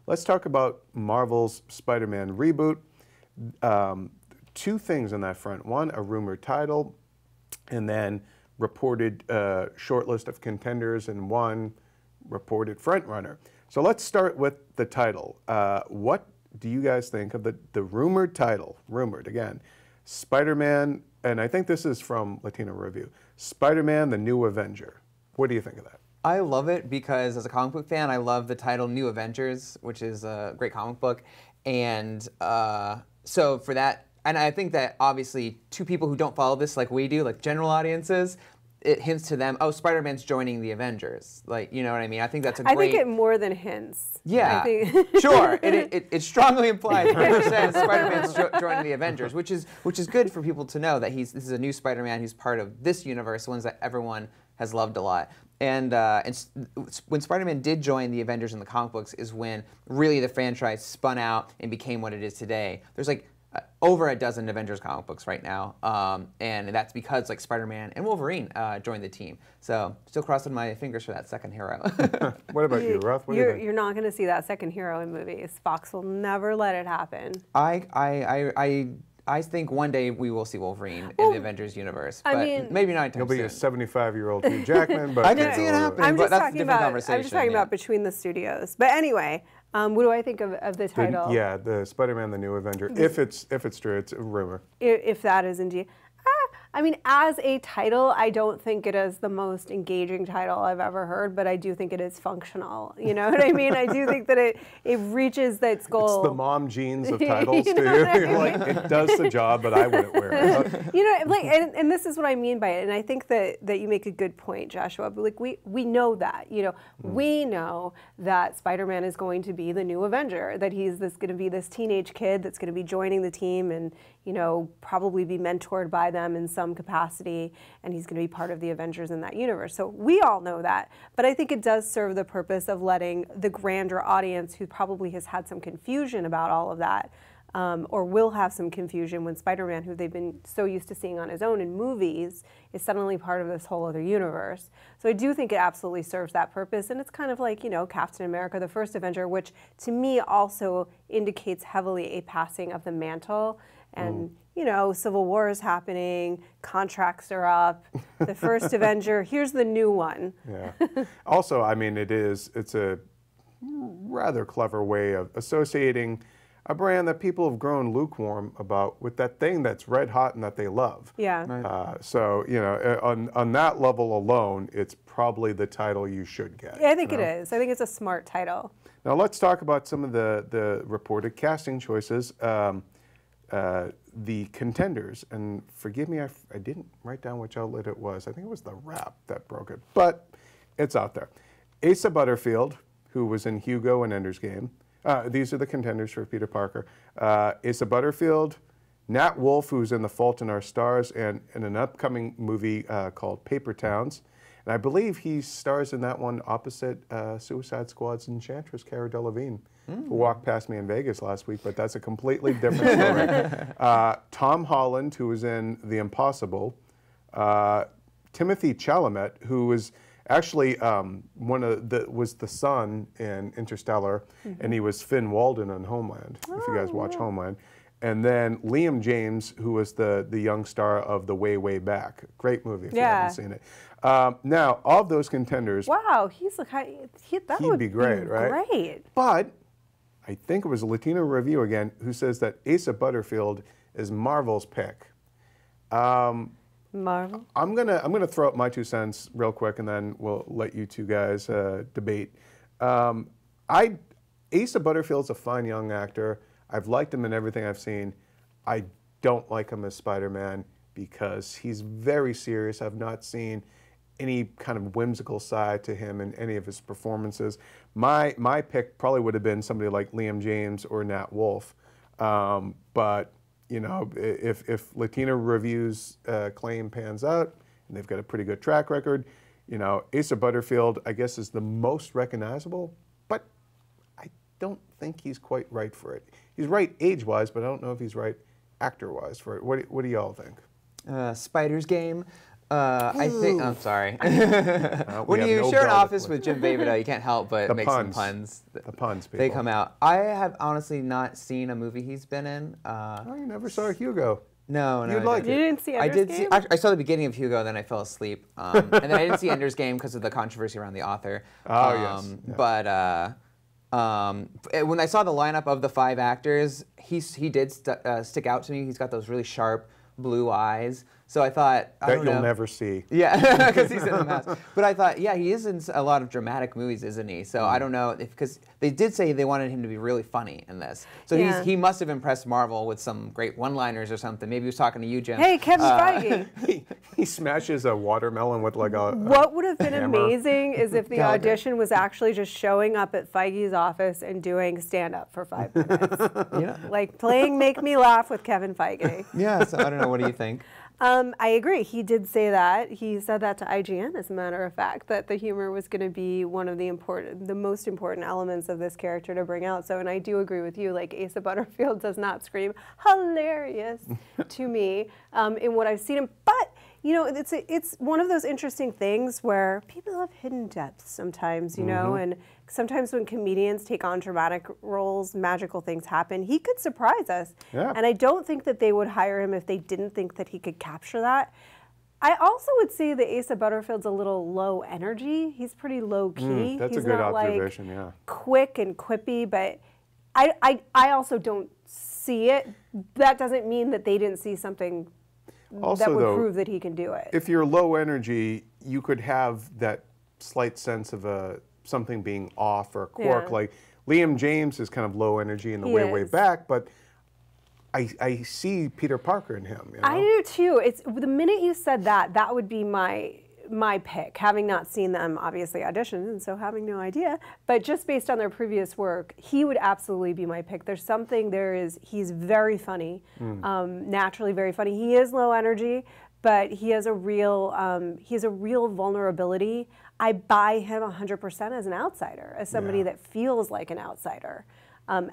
let's talk about Marvel's Spider-Man reboot. Two things on that front. One, a rumored title, and then reported short list of contenders, and one reported frontrunner. So let's start with the title. What do you guys think of the rumored title? Rumored, again. Spider-Man, and I think this is from Latino Review, Spider-Man, the New Avenger. What do you think of that? I love it because as a comic book fan, I love the title New Avengers, which is a great comic book. And so for that, and I think that obviously to people who don't follow this like we do, like general audiences, it hints to them, oh, Spider-Man's joining the Avengers. Like, you know what I mean? I think that's a great... I think it more than hints. Yeah, sure. It strongly implies 100% Spider-Man's joining the Avengers, which is good for people to know that this is a new Spider-Man who's part of this universe, ones that everyone has loved a lot. And when Spider-Man did join the Avengers in the comic books is when really the franchise spun out and became what it is today. There's like over a dozen Avengers comic books right now, and that's because like Spider-Man and Wolverine joined the team. So still crossing my fingers for that second hero. What about you, Ruth? What do you think? You're not going to see that second hero in movies. Fox will never let it happen. I think one day we will see Wolverine in the Avengers universe, but maybe not anytime He'll be soon. a 75-year-old Hugh Jackman, but I can see it happening, but that's a different conversation. I'm just talking about between the studios. But anyway, what do I think of the title? The Spider-Man, the New Avenger. If it's true, it's a rumor. If that is indeed. I mean, as a title, I don't think it is the most engaging title I've ever heard, but I do think it is functional. You know what I mean? I do think that it reaches its goal. It's the mom jeans of titles to you. You're like, it does the job, but I wouldn't wear it. You know, like, and this is what I mean by it, and I think that you make a good point, Joshua. But like, we know that, you know, we know that Spider-Man is going to be the new Avenger, that he's going to be this teenage kid that's going to be joining the team and, you know, probably be mentored by them in some capacity, and he's going to be part of the Avengers in that universe. So we all know that, but I think it does serve the purpose of letting the grander audience, who probably has had some confusion about all of that, or will have some confusion when Spider-Man, who they've been so used to seeing on his own in movies, is suddenly part of this whole other universe. So I do think it absolutely serves that purpose, and it's kind of like, you know, Captain America, the first Avenger, which to me also indicates heavily a passing of the mantle. And, you know, Civil War is happening, contracts are up, the first Avenger, here's the new one. Yeah. Also, I mean, it's a rather clever way of associating a brand that people have grown lukewarm about with that thing that's red hot and that they love. Yeah. Right. So, you know, on that level alone, it's probably the title you should get. Yeah, I think it is. I think it's a smart title. Now let's talk about some of the reported casting choices. The contenders, and forgive me, I didn't write down which outlet it was. I think it was The Wrap that broke it, but it's out there. Asa Butterfield, who was in Hugo and Ender's Game. These are the contenders for Peter Parker. Asa Butterfield, Nat Wolff, who's in The Fault in Our Stars, and in an upcoming movie called Paper Towns. And I believe he stars in that one opposite Suicide Squad's Enchantress, Cara Delevingne, who walked past me in Vegas last week, but that's a completely different story. Tom Holland, who was in The Impossible. Timothy Chalamet, who was actually was the son in Interstellar, and he was Finn Walden on Homeland, if you guys watch Homeland. And then Liam James, who was the young star of The Way, Way Back. Great movie if you haven't seen it. Now, of those contenders... Wow, that would be great, right? Great. But I think it was Latino Review again who says that Asa Butterfield is Marvel's pick. Marvel? I'm gonna throw up my 2 cents real quick, and then we'll let you two guys debate. Asa Butterfield's a fine young actor. I've liked him in everything I've seen. I don't like him as Spider-Man because he's very serious. I've not seen any kind of whimsical side to him in any of his performances. My pick probably would have been somebody like Liam James or Nat Wolff. But you know, if Latino Review's claim pans out, and they've got a pretty good track record, you know, Asa Butterfield, I guess, is the most recognizable, but I don't think he's quite right for it. He's right age-wise, but I don't know if he's right actor-wise for it. What do y'all think? Spider's Game. I think. I'm sorry. We When have you no share an velvet office glove. with Jim Babida, you can't help but The make puns. some puns. The puns, people. They come out. I have honestly not seen a movie he's been in. Oh, you never saw Hugo. No, You'd I like didn't. You didn't see I Ender's did see. Game? I saw the beginning of Hugo, then I fell asleep, and then I didn't see Ender's Game because of the controversy around the author. Oh, yes. Yeah. But when I saw the lineup of the 5 actors, he did stick out to me. He's got those really sharp blue eyes. So I thought, I That don't you'll know. never see. Yeah, because he's in a mask. But I thought, yeah, he is in a lot of dramatic movies, isn't he? So I don't know if, because they did say they wanted him to be really funny in this. So Yeah. he must have impressed Marvel with some great one-liners or something. Maybe he was talking to you, Jim. Hey, Kevin Feige. He smashes a watermelon with like a What would have been hammer. amazing is if the Gallagher. audition was actually just showing up at Feige's office and doing stand-up for 5 minutes. Yeah. Like playing Make Me Laugh with Kevin Feige. Yeah, so I don't know. What do you think? I agree. He did say that. He said that to IGN, as a matter of fact, that the humor was going to be one of the most important elements of this character to bring out. So, and I do agree with you. Like Asa Butterfield does not scream hilarious to me in what I've seen him. But you know, it's one of those interesting things where people have hidden depths sometimes. You know, and sometimes when comedians take on dramatic roles, magical things happen. He could surprise us. Yeah. And I don't think that they would hire him if they didn't think that he could capture that. I also would say that Asa Butterfield's a little low energy. He's pretty low key. That's He's a good not observation, like yeah. quick and quippy, but I also don't see it. That doesn't mean that they didn't see something Also, that would though, prove that he can do it. if you're low energy, you could have that slight sense of something being off or a quirk. Yeah. Like Liam James is kind of low energy in the He way is. back, but I see Peter Parker in him. You know? I do too. It's the minute you said that, that would be my pick, having not seen them obviously audition and so having no idea, but just based on their previous work, he would absolutely be my pick. He's very funny, naturally very funny. He is low energy, but he has a real vulnerability. I buy him 100% as an outsider, as somebody that feels like an outsider.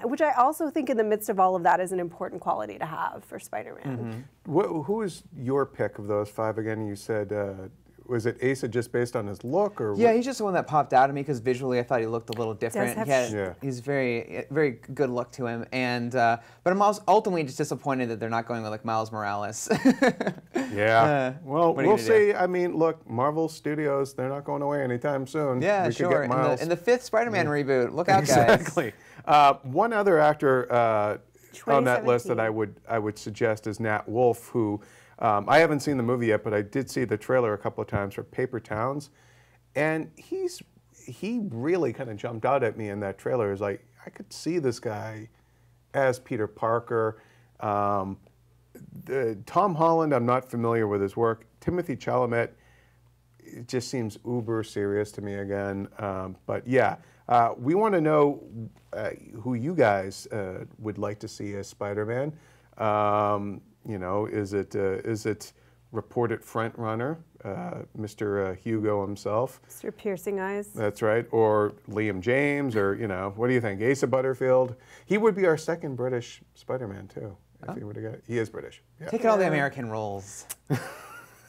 Which I also think in the midst of all of that is an important quality to have for Spider-Man. Who is your pick of those 5 again? You said, was it Asa just based on his look? Or Yeah, he's just the one that popped out at me because visually I thought he looked a little different. have He's very good look to him, and but I'm also ultimately just disappointed that they're not going with like Miles Morales. Yeah. Well, what are you we'll gonna see. I mean, look, Marvel Studios, they're not going away anytime soon. Yeah, we sure. Could get Miles. In the 5th Spider-Man reboot, look out, guys. Exactly. One other actor on that list that 2017. I would suggest is Nat Wolff, who I haven't seen the movie yet, but I did see the trailer a couple of times for Paper Towns, and he really kind of jumped out at me in that trailer. It's like I could see this guy as Peter Parker. Tom Holland, I'm not familiar with his work. Timothée Chalamet, it just seems uber serious to me again. But yeah, we want to know who you guys would like to see as Spider-Man. You know, is it reported Frontrunner, Mr. Hugo himself? Mr. Piercing Eyes. That's right, or Liam James, or what do you think? Asa Butterfield. He would be our second British Spider-Man too. If he would have got, he is British. Yeah. Taking all the American roles.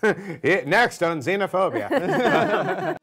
Next on xenophobia.